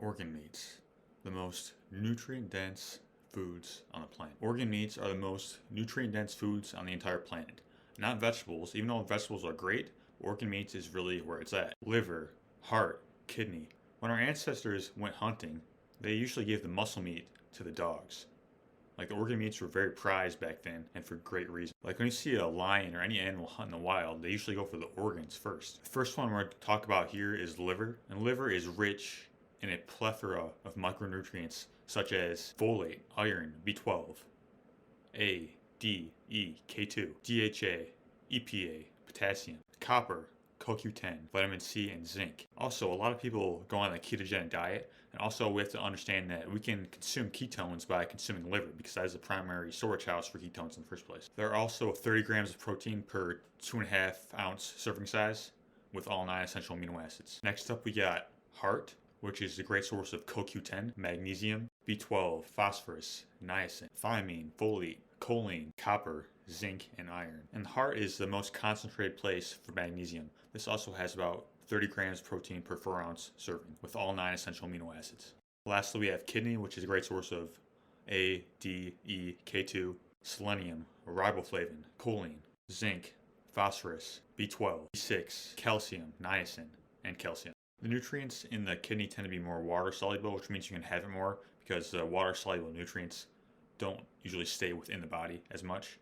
Organ meats, the most nutrient-dense foods on the planet. Organ meats are the most nutrient-dense foods on the entire planet. Not vegetables, even though vegetables are great, organ meats is really where it's at. Liver, heart, kidney. When our ancestors went hunting, they usually gave the muscle meat to the dogs. Like, the organ meats were very prized back then, and for great reason. Like, when you see a lion or any animal hunt in the wild, they usually go for the organs first. The first one we're going to talk about here is liver. And liver is rich in a plethora of micronutrients such as folate, iron, B12, A, D, E, K2, DHA, EPA, potassium, copper, CoQ10, vitamin C, and zinc. Also, a lot of people go on a ketogenic diet, and also we have to understand that we can consume ketones by consuming liver because that is the primary storage house for ketones in the first place. There are also 30 grams of protein per 2.5 ounce serving size with all 9 essential amino acids. Next up, we got heart, which is a great source of CoQ10, magnesium, B12, phosphorus, niacin, thiamine, folate, choline, copper, zinc, and iron. And the heart is the most concentrated place for magnesium. This also has about 30 grams of protein per 4 ounce serving with all 9 essential amino acids. Lastly, we have kidney, which is a great source of A, D, E, K2, selenium, riboflavin, choline, zinc, phosphorus, B12, B6, calcium, niacin, and calcium. The nutrients in the kidney tend to be more water soluble, which means you can have it more because the water soluble nutrients don't usually stay within the body as much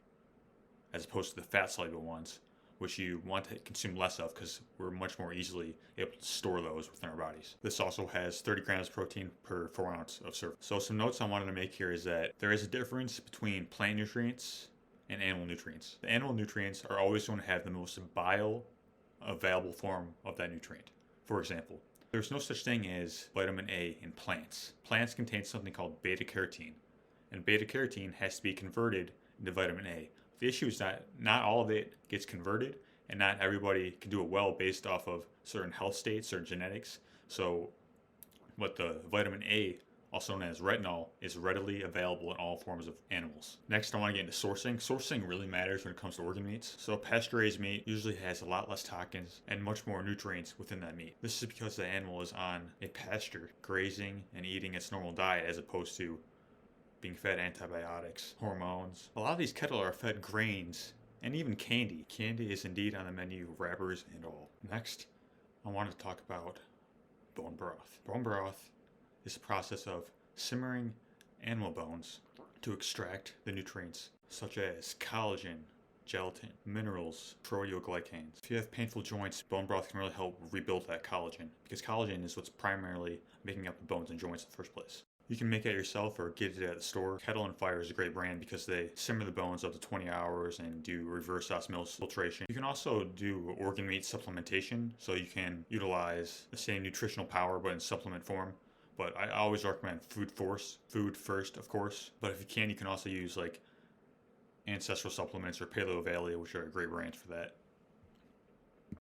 as opposed to the fat soluble ones, which you want to consume less of because we're much more easily able to store those within our bodies. This also has 30 grams of protein per 4 ounce of serving. So some notes I wanted to make here is that there is a difference between plant nutrients and animal nutrients. The animal nutrients are always going to have the most bioavailable form of that nutrient. For example, there's no such thing as vitamin A in plants. Plants contain something called beta carotene, and beta carotene has to be converted into vitamin A. The issue is that not all of it gets converted, and not everybody can do it well based off of certain health states, certain genetics. So, what the vitamin A, also known as retinol, is readily available in all forms of animals. Next, I want to get into sourcing. Sourcing really matters when it comes to organ meats. So pasture-raised meat usually has a lot less toxins and much more nutrients within that meat. This is because the animal is on a pasture, grazing and eating its normal diet as opposed to being fed antibiotics, hormones. A lot of these cattle are fed grains and even candy. Candy is indeed on the menu, wrappers and all. Next, I want to talk about bone broth. Bone broth is the process of simmering animal bones to extract the nutrients such as collagen, gelatin, minerals, proteoglycans. If you have painful joints, bone broth can really help rebuild that collagen because collagen is what's primarily making up the bones and joints in the first place. You can make it yourself or get it at the store. Kettle and Fire is a great brand because they simmer the bones up to 20 hours and do reverse osmosis filtration. You can also do organ meat supplementation, so you can utilize the same nutritional power but in supplement form. But I always recommend food first, of course. But if you can also use like Ancestral Supplements or Paleo Valley, which are great brands for that.